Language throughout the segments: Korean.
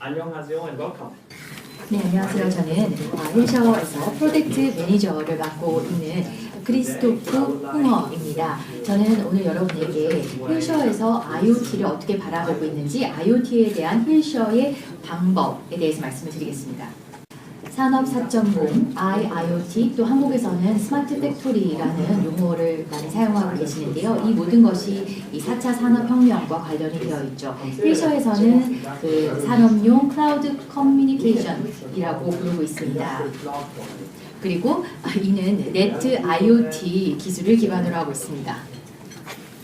안녕하세요 and welcome. 네, 안녕하세요. 저는 힐샤워에서 프로젝트 매니저를 맡고 있는 크리스토프 홍어입니다. 저는 오늘 여러분에게 힐샤워에서 IoT를 어떻게 바라보고 있는지 IoT에 대한 힐샤워의 방법에 대해서 말씀을 드리겠습니다. 산업 4.0, IIoT, 또 한국에서는 스마트 팩토리라는 용어를 많이 사용하고 계시는데요. 이 모든 것이 이 4차 산업혁명과 관련이 되어 있죠. 힐샤워에서는 그 산업용 클라우드 커뮤니케이션이라고 부르고 있습니다. 그리고 이는 네트 IoT 기술을 기반으로 하고 있습니다.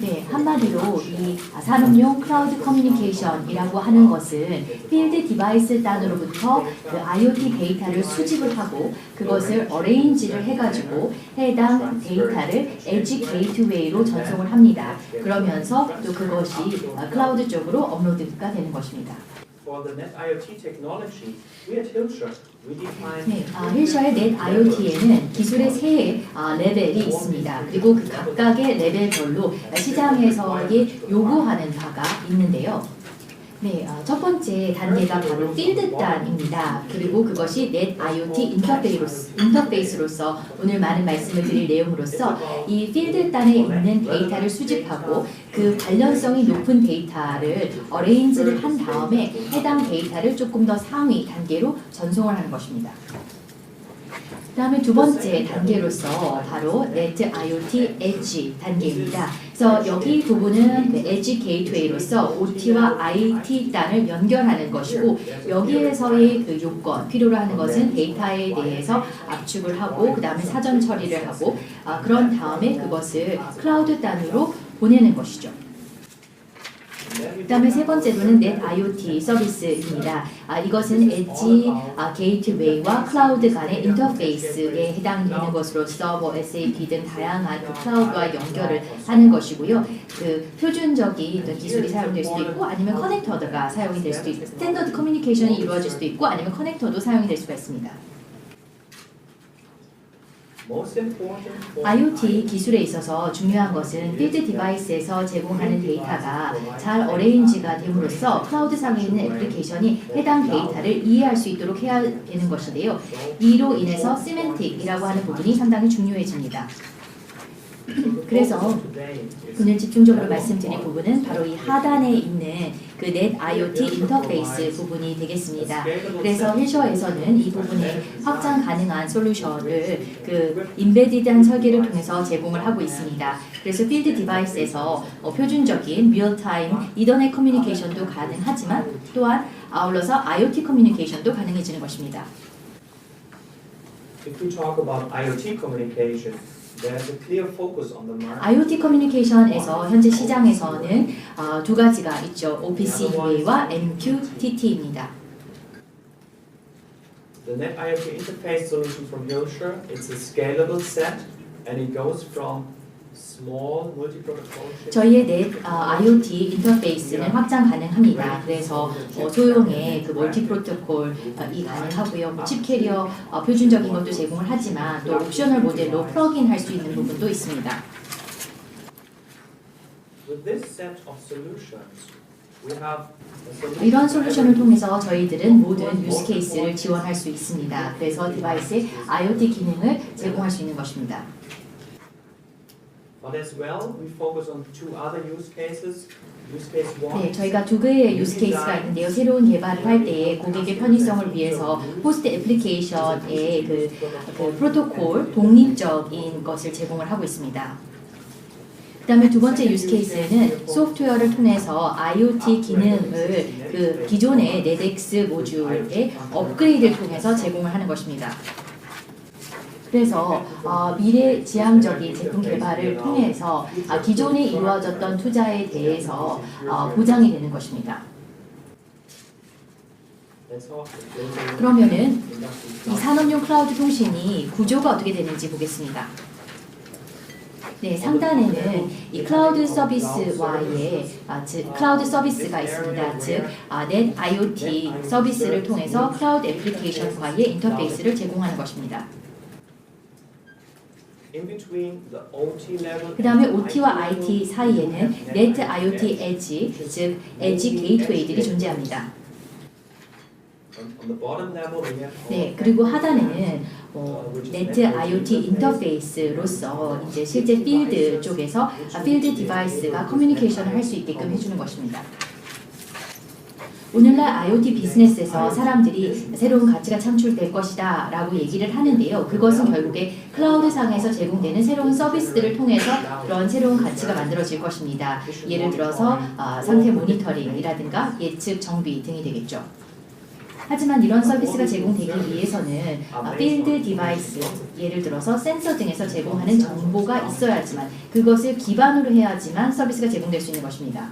네, 한마디로 이 산업용 클라우드 커뮤니케이션이라고 하는 것은 필드 디바이스 단으로부터 그 IoT 데이터를 수집을 하고 그것을 어레인지를 해가지고 해당 데이터를 엣지 게이트웨이로 전송을 합니다. 그러면서 또 그것이 클라우드 쪽으로 업로드가 되는 것입니다. For the Net IoT technology, we at Hilscher, we define 네, 힐샤의 넷 IoT에는 기술의 세 레벨이 있습니다. 그리고 그 각각의 레벨별로 시장에서의 요구하는 바가 있는데요. 네, 첫 번째 단계가 바로 필드단입니다. 그리고 그것이 넷 IoT 인터페이스로서 오늘 많은 말씀을 드릴 내용으로서 이 필드단에 있는 데이터를 수집하고 그 관련성이 높은 데이터를 어레인지를 한 다음에 해당 데이터를 조금 더 상위 단계로 전송을 하는 것입니다. 그 다음에 두 번째 단계로서 바로 네트 IoT 엣지 단계입니다. 그래서 여기 부분은 그 엣지 게이트웨이로서 OT와 IT 단을 연결하는 것이고 여기에서의 그 요건, 필요로 하는 것은 데이터에 대해서 압축을 하고 그 다음에 사전 처리를 하고 그런 다음에 그것을 클라우드 단으로 보내는 것이죠. 그 다음에 세 번째로는 넷 IoT 서비스입니다. 이것은 엣지 게이트웨이와 클라우드 간의 인터페이스에 해당되는 것으로서 뭐 SAP 등 다양한 그 클라우드와 연결을 하는 것이고요. 그 표준적인 어떤 기술이 사용될 수도 있고 아니면 커넥터가 사용이 될 수도 있고 스탠더드 커뮤니케이션이 이루어질 수도 있고 아니면 커넥터도 사용이 될 수가 있습니다. IoT 기술에 있어서 중요한 것은 필드 디바이스에서 제공하는 데이터가 잘 어레인지가 됨으로써 클라우드상에 있는 애플리케이션이 해당 데이터를 이해할 수 있도록 해야 되는 것인데요. 이로 인해서 시멘틱이라고 하는 부분이 상당히 중요해집니다. 그래서 오늘 집중적으로 말씀드릴 부분은 바로 이 하단에 있는 그 넷 IoT 인터페이스 부분이 되겠습니다. 그래서 힐샤워에서는 이 부분에 확장 가능한 솔루션을 그 인베디드한 설계를 통해서 제공을 하고 있습니다. 그래서 필드 디바이스에서 표준적인 리얼타임 이더넷 커뮤니케이션도 가능하지만 또한 아울러서 IoT 커뮤니케이션도 가능해지는 것입니다. If we talk about IoT communication, there's a clear focus on the market. IoT 커뮤니케이션에서 현재 시장에서는 두 가지가 있죠. OPC-UA와 MQTT입니다. The Net IoT interface solution from Hilscher, it's a scalable set, and it goes from small multi-protocol chips. 저희의 넷 IoT 인터페이스는 확장 가능합니다. 그래서 소형의 그 멀티 프로토콜이 가능하고요. 칩 캐리어 표준적인 것도 제공을 하지만 또 옵셔널 모델로 플러그인 할 수 있는 부분도 있습니다. With this set of solutions, we have a solution 이런 솔루션을 통해서 저희들은 모든 유스 케이스를 지원할 수 있습니다. 그래서 디바이스의 IoT 기능을 제공할 수 있는 것입니다. But as well, we focus on two other use cases. Use case one. 네, 저희가 두 개의 유스 케이스가 있는데요. 새로운 개발을 할 때에 고객의 편의성을 위해서 호스트 애플리케이션의 그 프로토콜 독립적인 것을 제공을 하고 있습니다. 그 다음에 두 번째 유스 케이스는 소프트웨어를 통해서 IoT 기능을 그 기존의 네덱스 모듈의 업그레이드를 통해서 제공을 하는 것입니다. 그래서 미래지향적인 제품 개발을 통해서 기존에 이루어졌던 투자에 대해서 보장이 되는 것입니다. 그러면은 이 산업용 클라우드 통신이 구조가 어떻게 되는지 보겠습니다. 네, 상단에는 이 클라우드 서비스와의 즉 클라우드 서비스가 있습니다. 즉 넷 IoT 서비스를 통해서 클라우드 애플리케이션과의 인터페이스를 제공하는 것입니다. 그 다음에 OT와 IT 사이에는 네트 IoT 엣지, 즉 엣지 게이트웨이들이 존재합니다. On the bottom level, we have 네, 그리고 하단에는 네트 IoT 인터페이스로서 이제 실제 필드 쪽에서 필드 디바이스가 커뮤니케이션을 할 수 있게끔 해주는 것입니다. 오늘날 IoT 비즈니스에서 사람들이 새로운 가치가 창출될 것이다 라고 얘기를 하는데요. 그것은 결국에 클라우드 상에서 제공되는 새로운 서비스들을 통해서 그런 새로운 가치가 만들어질 것입니다. 예를 들어서 상태 모니터링이라든가 예측 정비 등이 되겠죠. 하지만 이런 서비스가 제공되기 위해서는 필드 디바이스, 예를 들어서 센서 등에서 제공하는 정보가 있어야지만 그것을 기반으로 해야지만 서비스가 제공될 수 있는 것입니다.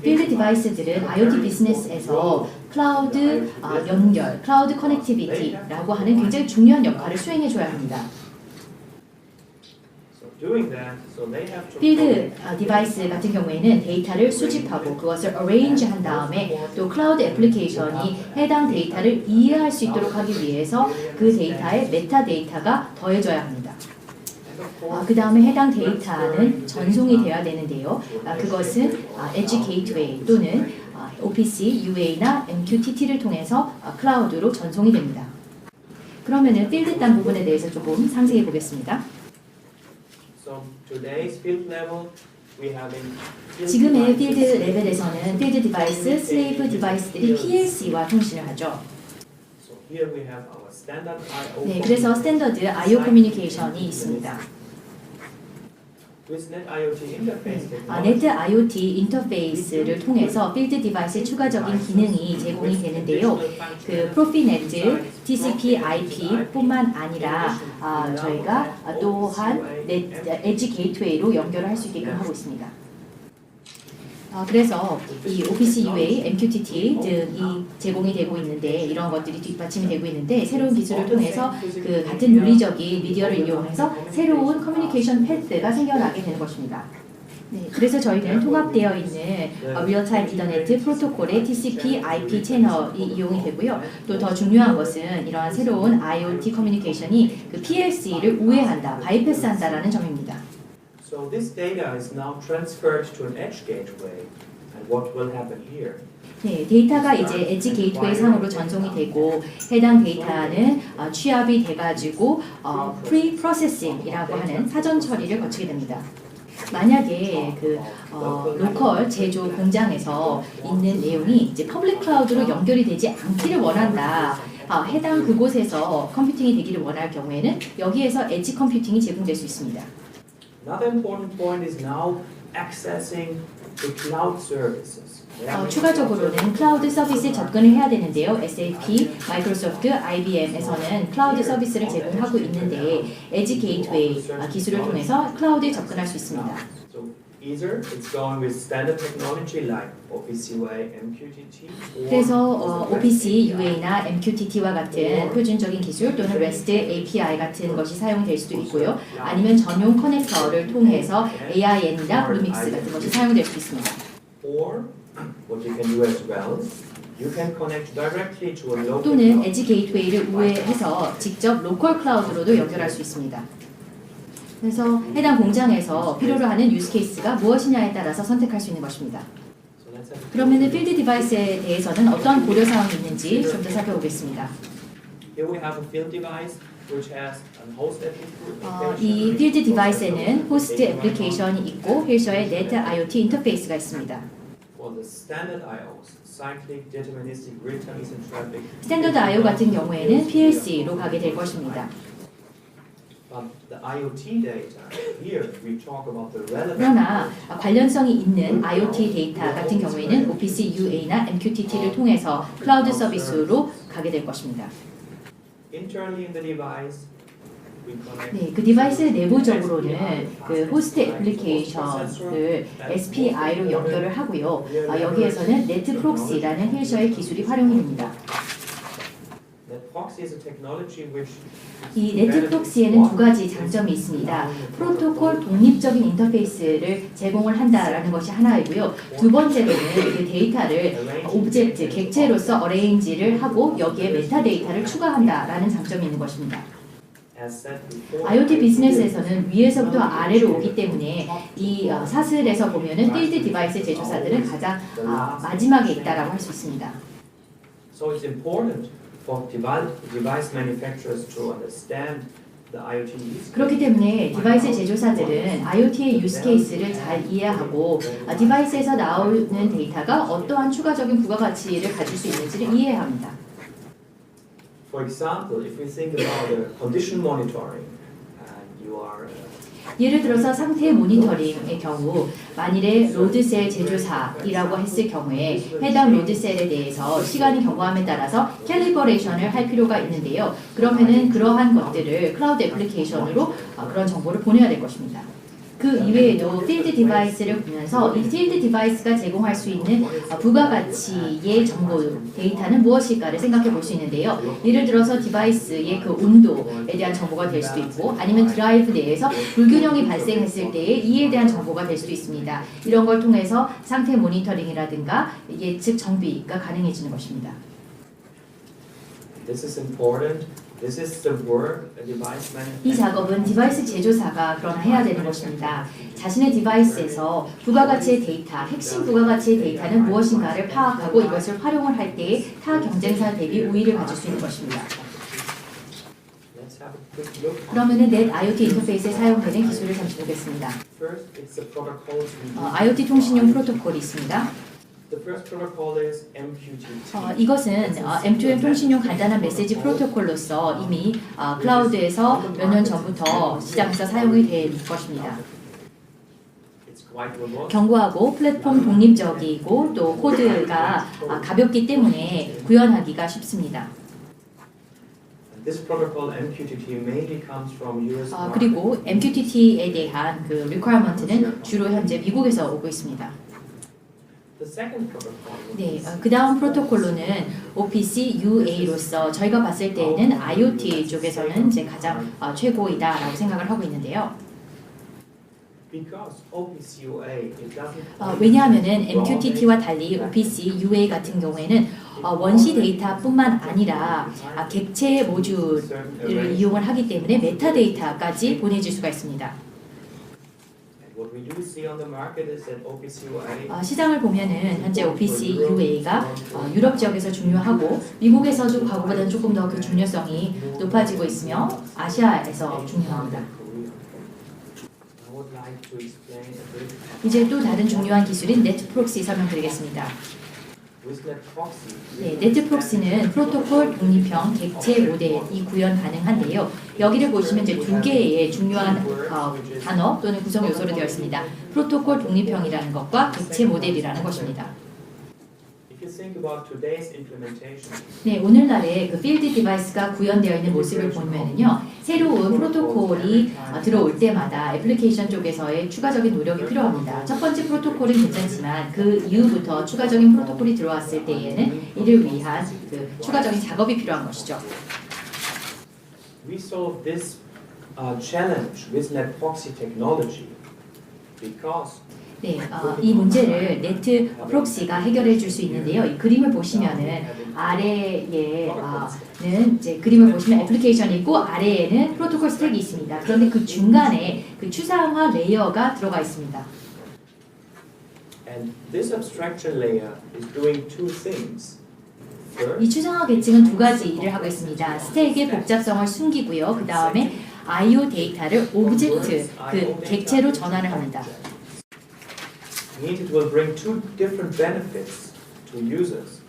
필드 디바이스들은 IoT 비즈니스에서 클라우드 연결, 클라우드 커넥티비티라고 하는 굉장히 중요한 역할을 수행해줘야 합니다. 필드 디바이스 같은 경우에는 데이터를 수집하고 그것을 arrange 한 다음에 또 클라우드 애플리케이션이 해당 데이터를 이해할 수 있도록 하기 위해서 그 데이터에 메타데이터가 더해져야 합니다. 그 다음에 해당 데이터는 전송이 되어야 되는데요. 그것은 엣지 게이트웨이 또는 OPC, UA나 MQTT를 통해서 클라우드로 전송이 됩니다. 그러면은 필드 단 부분에 대해서 조금 상세히 보겠습니다. 지금의 필드 레벨에서는 필드 디바이스, 슬레이브 디바이스들이 PLC와 통신을 하죠. 네, 그래서 스탠더드 I/O 커뮤니케이션이 있습니다. 네트 IoT 인터페이스를 통해서 필드 디바이스의 추가적인 기능이 제공이 되는데요. 그 프로피네트, TCP/IP 뿐만 아니라 저희가 또한 엣지 게이트웨이로 연결을 할 수 있게끔 하고 있습니다. 그래서 이 OPC, UA, MQTT 등이 제공이 되고 있는데 이런 것들이 뒷받침이 되고 있는데 새로운 기술을 통해서 그 같은 물리적인 미디어를 이용해서 새로운 커뮤니케이션 패스가 생겨나게 되는 것입니다. 네, 그래서 저희는 통합되어 있는 리얼타임 이더네트 프로토콜의 TCP/IP 채널이 이용이 되고요. 또 더 중요한 것은 이러한 새로운 IoT 커뮤니케이션이 그 PLC를 우회한다, 바이패스한다라는 점입니다. So this data is now transferred to an edge gateway, and what will happen here? 네, 데이터가 이제 엣지 게이트웨이 상으로 전송이 되고 해당 데이터는 취합이 돼가지고 프리-프로세싱이라고 하는 사전 처리를 거치게 됩니다. 만약에 그 로컬 제조 공장에서 있는 내용이 이제 퍼블릭 클라우드로 연결이 되지 않기를 원한다. 해당 그곳에서 컴퓨팅이 되기를 원할 경우에는 여기에서 엣지 컴퓨팅이 제공될 수 있습니다. Another important point is now accessing the cloud services. 추가적으로는 클라우드 서비스에 접근을 해야 되는데요. SAP, 마이크로소프트, IBM에서는 클라우드 서비스를 제공하고 있는데 엣지 게이트웨이 기술을 통해서 클라우드에 접근할 수 있습니다. Either it's going with standard technology like OPC, UA, MQTT. 그래서 OPC, UA나 MQTT와 같은 표준적인 기술 또는 REST API 같은 것이 사용될 수도 있고요. 아니면 전용 커넥터를 통해서 AIN이나 블루믹스 같은 것이 사용될 수 있습니다. Or what you can do as well, you can connect directly to a local. 또는 엣지 게이트웨이를 우회해서 직접 로컬 클라우드로도 연결할 수 있습니다. 그래서 해당 공장에서 필요로 하는 유스 케이스가 무엇이냐에 따라서 선택할 수 있는 것입니다. 그러면 필드 디바이스에 대해서는 어떤 고려 사항이 있는지 좀 더 살펴보겠습니다. 이 필드 디바이스에는 호스트 애플리케이션이 있고 힐셔의 네트 IoT 인터페이스가 있습니다. 스탠더드 I/O 같은 경우에는 PLC로 가게 될 것입니다. 그러나 관련성이 있는 IoT 데이터 같은 경우에는 OPC, UA나 MQTT를 통해서 클라우드 서비스로 가게 될 것입니다. 네, 그 디바이스 내부적으로는 그 호스트 애플리케이션을 SPI로 연결을 하고요. 여기에서는 네트 프록시라는 힐셔의 기술이 활용이 됩니다. 이 네트 프록시에는 두 가지 장점이 있습니다. 프로토콜 독립적인 인터페이스를 제공을 한다라는 것이 하나이고요. 두 번째로는 그 데이터를 오브젝트, 객체로서 어레인지를 하고 여기에 메타데이터를 추가한다라는 장점이 있는 것입니다. IoT 비즈니스에서는 위에서부터 아래로 오기 때문에 이 사슬에서 보면은 필드 디바이스 제조사들은 가장 마지막에 있다라고 할 수 있습니다. So it's important for device manufacturers to understand the IoT use. 그렇기 때문에 디바이스 제조사들은 IoT의 유스 케이스를 잘 이해하고 디바이스에서 나오는 데이터가 어떠한 추가적인 부가가치를 가질 수 있는지를 이해해야 합니다. For example, if we think about condition monitoring, you are 예를 들어서 상태 모니터링의 경우 만일에 로드셀 제조사이라고 했을 경우에 해당 로드셀에 대해서 시간이 경과함에 따라서 캘리버레이션을 할 필요가 있는데요. 그러면은 그러한 것들을 클라우드 애플리케이션으로 그런 정보를 보내야 될 것입니다. 그 이외에도 필드 디바이스를 보면서 이 필드 디바이스가 제공할 수 있는 부가가치의 정보 데이터는 무엇일까를 생각해 볼 수 있는데요. 예를 들어서 디바이스의 그 온도에 대한 정보가 될 수도 있고 아니면 드라이브 내에서 불균형이 발생했을 때에 이에 대한 정보가 될 수도 있습니다. 이런 걸 통해서 상태 모니터링이라든가 예측 정비가 가능해지는 것입니다. This is important. This is the work a device manufacturer. 이 작업은 디바이스 제조사가 그러나 해야 되는 것입니다. 자신의 디바이스에서 부가가치의 데이터, 핵심 부가가치의 데이터는 무엇인가를 파악하고 이것을 활용을 할 때에 타 경쟁사 대비 우위를 가질 수 있는 것입니다. Let's have a quick look. 그러면은 넷 IoT 인터페이스에 사용되는 기술을 잠시 보겠습니다. First, it's the protocols we use. IoT 통신용 프로토콜이 있습니다. The first protocol is MQTT. 이것은 M2M 통신용 간단한 메시지 프로토콜로서 이미 클라우드에서 몇 년 전부터 시장에서 사용이 될 것입니다. It's quite robust. 견고하고 플랫폼 독립적이고 또 코드가 가볍기 때문에 구현하기가 쉽습니다. And this protocol MQTT mainly comes from US market. 그리고 MQTT에 대한 그 requirement는 주로 현재 미국에서 오고 있습니다. The second protocol 네, 그 다음 프로토콜로는 OPC UA로서 저희가 봤을 때에는 IoT 쪽에서는 이제 가장 최고이다라고 생각을 하고 있는데요. because OPC UA it doesn't 왜냐하면은 MQTT와 달리 OPC UA 같은 경우에는 원시 데이터뿐만 아니라 객체 모듈을 이용을 하기 때문에 메타데이터까지 보내질 수가 있습니다. What we do see on the market is that OPC UA 시장을 보면은 현재 OPC UA가 유럽 지역에서 중요하고 미국에서도 과거보다는 조금 더 그 중요성이 높아지고 있으며 아시아에서 중요합니다. I would like to explain a bit. 이제 또 다른 중요한 기술인 네트 프록시 설명드리겠습니다. With net proxy, 네, 네트 프록시는 프로토콜 독립형 객체 모델이 구현 가능한데요. 여기를 보시면 이제 두 개의 중요한 단어 또는 구성 요소로 되어 있습니다. 프로토콜 독립형이라는 것과 객체 모델이라는 것입니다. if you think about today's implementation, 네, 오늘날의 그 필드 디바이스가 구현되어 있는 모습을 보면은요, 새로운 프로토콜이 들어올 때마다 애플리케이션 쪽에서의 추가적인 노력이 필요합니다. 첫 번째 프로토콜은 괜찮지만 그 이후부터 추가적인 프로토콜이 들어왔을 때에는 이를 위한 그 추가적인 작업이 필요한 것이죠. we solve this challenge with net proxy technology because 네, 이 문제를 네트 프록시가 해결해 줄 수 있는데요. 이 그림을 보시면은 아래에는 이제 그림을 보시면 애플리케이션이 있고 아래에는 프로토콜 스택이 있습니다. 그런데 그 중간에 그 추상화 레이어가 들어가 있습니다. and this abstraction layer is doing two things. 이 추상화 계층은 두 가지 일을 하고 있습니다. 스택의 복잡성을 숨기고요. 그 다음에 I/O 데이터를 오브젝트, 그 객체로 전환을 합니다. means it will bring two different benefits to users.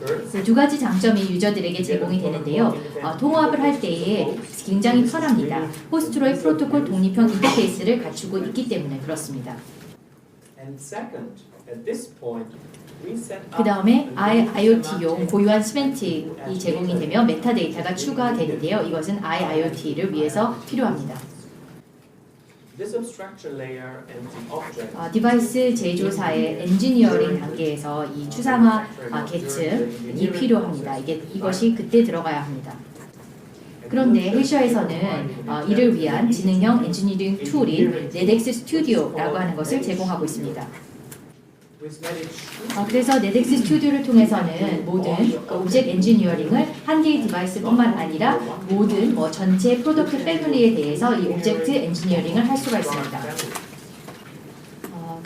First, 두 가지 장점이 유저들에게 제공이 되는데요. 통합을 할 때에 굉장히 편합니다. 호스트로의 프로토콜 독립형 인터페이스를 갖추고 있기 때문에 그렇습니다. and second, at this point, we set 그 up 다음에 IoT용 고유한 시멘틱이 제공이 되며 메타데이터가 추가되는데요. 이것은 IIoT를 위해서 필요합니다. this abstraction layer and the object. 디바이스 제조사의 엔지니어링 단계에서 이 추상화 계층이 필요합니다. 이것이 그때 들어가야 합니다. 그런데 해셔에서는 이를 위한 지능형 엔지니어링 툴인 네덱스 스튜디오라고 하는 것을 제공하고 있습니다. With Medic, 그래서 네덱스 스튜디오를 통해서는 모든 오브젝트 엔지니어링을 한 개의 디바이스뿐만 아니라 모든 전체 프로덕트 패밀리에 대해서 이 오브젝트 엔지니어링을 할 수가 있습니다.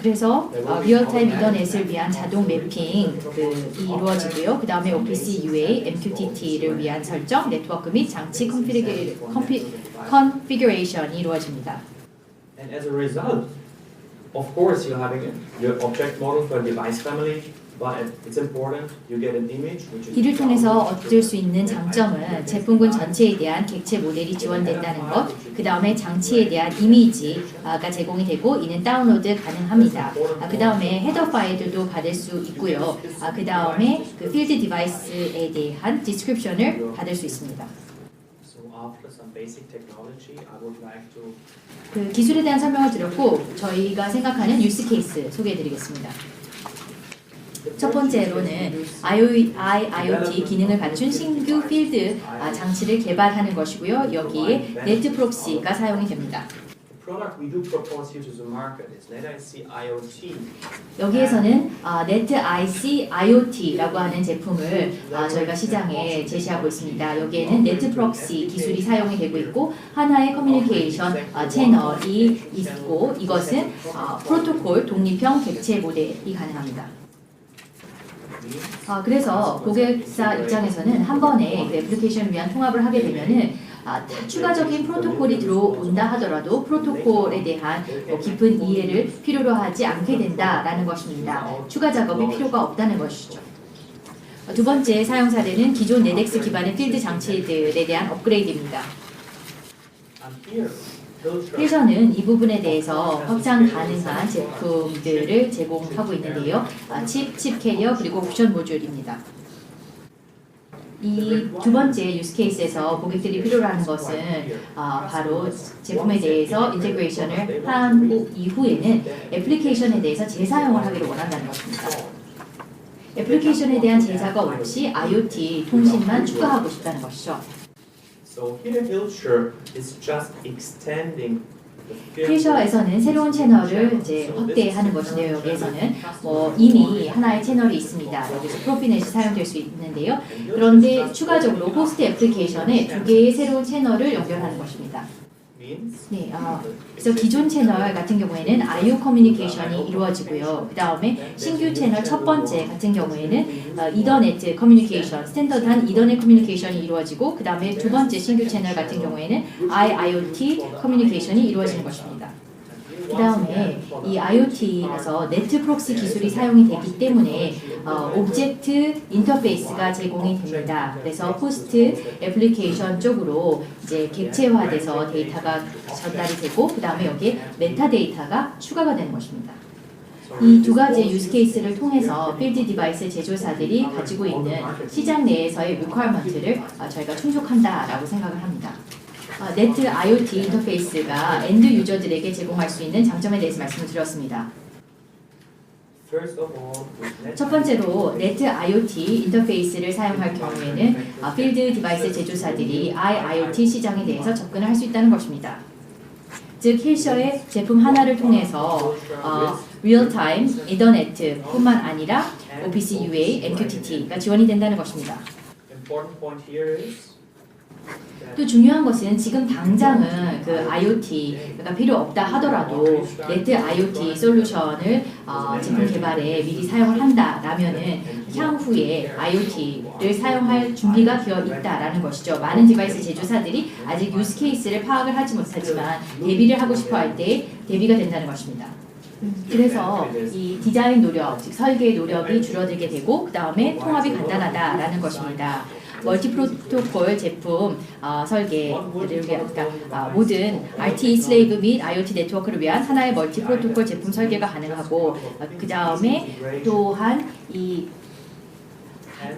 그래서 리얼타임 이더넷을 위한 자동 매핑이 이루어지고요. 그 다음에 OPC UA, MQTT를 위한 설정, 네트워크 및 장치 컨피규레이션이 이루어집니다. And as a result, of course, you're having your object model for device family, but it's important you get an image which is. 이를 통해서 얻을 수 있는 장점은 제품군 전체에 대한 객체 모델이 지원된다는 것, 그 다음에 장치에 대한 이미지가 제공이 되고 이는 다운로드 가능합니다. 그 다음에 헤더 파일들도 받을 수 있고요. 그 다음에 그 필드 디바이스에 대한 디스크립션을 받을 수 있습니다. So after some basic technology, I would like to. 그 기술에 대한 설명을 드렸고 저희가 생각하는 유스 케이스 소개해드리겠습니다. 첫 번째로는 IoT 기능을 갖춘 신규 필드 장치를 개발하는 것이고요. 여기에 네트 프록시가 사용이 됩니다. The product we do propose here to the market is NetIC IoT. 여기에서는 네트 IC IoT라고 하는 제품을 저희가 시장에 제시하고 있습니다. 여기에는 네트 프록시 기술이 사용이 되고 있고 하나의 커뮤니케이션 채널이 있고 이것은 프로토콜 독립형 객체 모델이 가능합니다. 그래서 고객사 입장에서는 한 번에 그 애플리케이션을 위한 통합을 하게 되면은 추가적인 프로토콜이 들어온다 하더라도 프로토콜에 대한 깊은 이해를 필요로 하지 않게 된다라는 것입니다. 추가 작업이 필요가 없다는 것이죠. 두 번째 사용 사례는 기존 네덱스 기반의 필드 장치들에 대한 업그레이드입니다. 힐션은 이 부분에 대해서 확장 가능한 제품들을 제공하고 있는데요. 칩 캐리어 그리고 옵션 모듈입니다. 이 두 번째 유스 케이스에서 고객들이 필요로 하는 것은 바로 제품에 대해서 인테그레이션을 한 이후에는 애플리케이션에 대해서 재사용을 하기를 원한다는 것입니다. 애플리케이션에 대한 제작업 없이 IoT 통신만 추가하고 싶다는 것이죠. So here Hillshire is just extending. 힐셔에서는 새로운 채널을 이제 확대하는 것인데요. 여기에서는 이미 하나의 채널이 있습니다. 여기서 프로피넷이 사용될 수 있는데요. 그런데 추가적으로 호스트 애플리케이션에 두 개의 새로운 채널을 연결하는 것입니다. 네, 그래서 기존 채널 같은 경우에는 IO 커뮤니케이션이 이루어지고요. 그 다음에 신규 채널 첫 번째 같은 경우에는 이더네트 커뮤니케이션, 스탠더드한 이더넷 커뮤니케이션이 이루어지고 그 다음에 두 번째 신규 채널 같은 경우에는 IoT 커뮤니케이션이 이루어지는 것입니다. 그 다음에 이 IoT에서 네트 프록시 기술이 사용이 되기 때문에 오브젝트 인터페이스가 제공이 됩니다. 그래서 호스트 애플리케이션 쪽으로 이제 객체화돼서 데이터가 전달이 되고 그 다음에 여기에 메타데이터가 추가가 되는 것입니다. 이 두 가지 유스 케이스를 통해서 필드 디바이스 제조사들이 가지고 있는 시장 내에서의 리퀘어먼트를 저희가 충족한다라고 생각을 합니다. 네트 IoT 인터페이스가 엔드 유저들에게 제공할 수 있는 장점에 대해서 말씀을 드렸습니다. 첫 번째로 네트 IoT 인터페이스를 사용할 경우에는 필드 디바이스 제조사들이 IoT 시장에 대해서 접근을 할 수 있다는 것입니다. 즉 힐셔의 제품 하나를 통해서 리얼타임 이더네트뿐만 아니라 OPC UA, MQTT가 지원이 된다는 것입니다. 또 중요한 것은 지금 당장은 그 IoT가 필요 없다 하더라도 네트 IoT 솔루션을 제품 개발에 미리 사용을 한다라면은 향후에 IoT를 사용할 준비가 되어 있다라는 것이죠. 많은 디바이스 제조사들이 아직 유스 케이스를 파악을 하지 못하지만 대비를 하고 싶어 할 때 대비가 된다는 것입니다. 그래서 이 디자인 노력, 즉 설계의 노력이 줄어들게 되고 그 다음에 통합이 간단하다라는 것입니다. 멀티 프로토콜 제품 설계를 위한 모든 RTE 슬레이브 및 IoT 네트워크를 위한 하나의 멀티 프로토콜 제품 설계가 가능하고 그 다음에 또한 이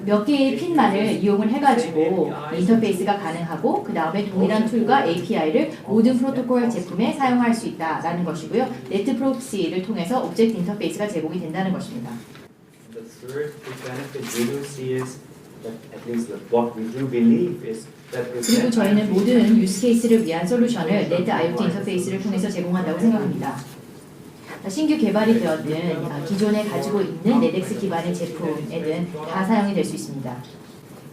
몇 개의 핀만을 이용을 해가지고 인터페이스가 가능하고 그 다음에 동일한 툴과 API를 모든 프로토콜 제품에 사용할 수 있다라는 것이고요. 네트 프록시를 통해서 오브젝트 인터페이스가 제공이 된다는 것입니다. 그리고 저희는 모든 유스 케이스를 위한 솔루션을 네트 IoT 인터페이스를 통해서 제공한다고 생각합니다. 신규 개발이 되었든 기존에 가지고 있는 네덱스 기반의 제품에는 다 사용이 될 수 있습니다.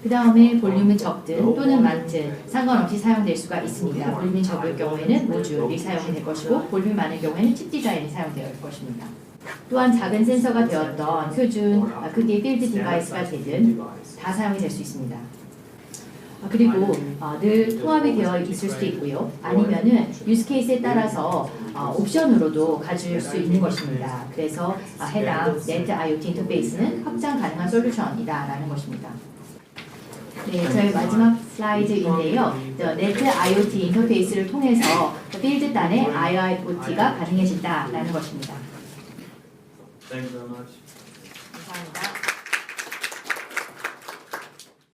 그 다음에 볼륨은 적든 또는 많든 상관없이 사용될 수가 있습니다. 볼륨이 적을 경우에는 모듈이 사용이 될 것이고 볼륨이 많은 경우에는 칩 디자인이 사용될 것입니다. 또한 작은 센서가 되었던 표준 크기의 필드 디바이스가 되든 다 사용이 될 수 있습니다. 그리고 늘 통합이 되어 있을 수도 있고요. 아니면은 유스 케이스에 따라서 옵션으로도 가질 수 있는 것입니다. 그래서 해당 네트 IoT 인터페이스는 확장 가능한 솔루션이다라는 것입니다. 네, 저희 마지막 슬라이드인데요. 네트 IoT 인터페이스를 통해서 필드 단의 IoT가 가능해진다라는 것입니다. Thank you very much.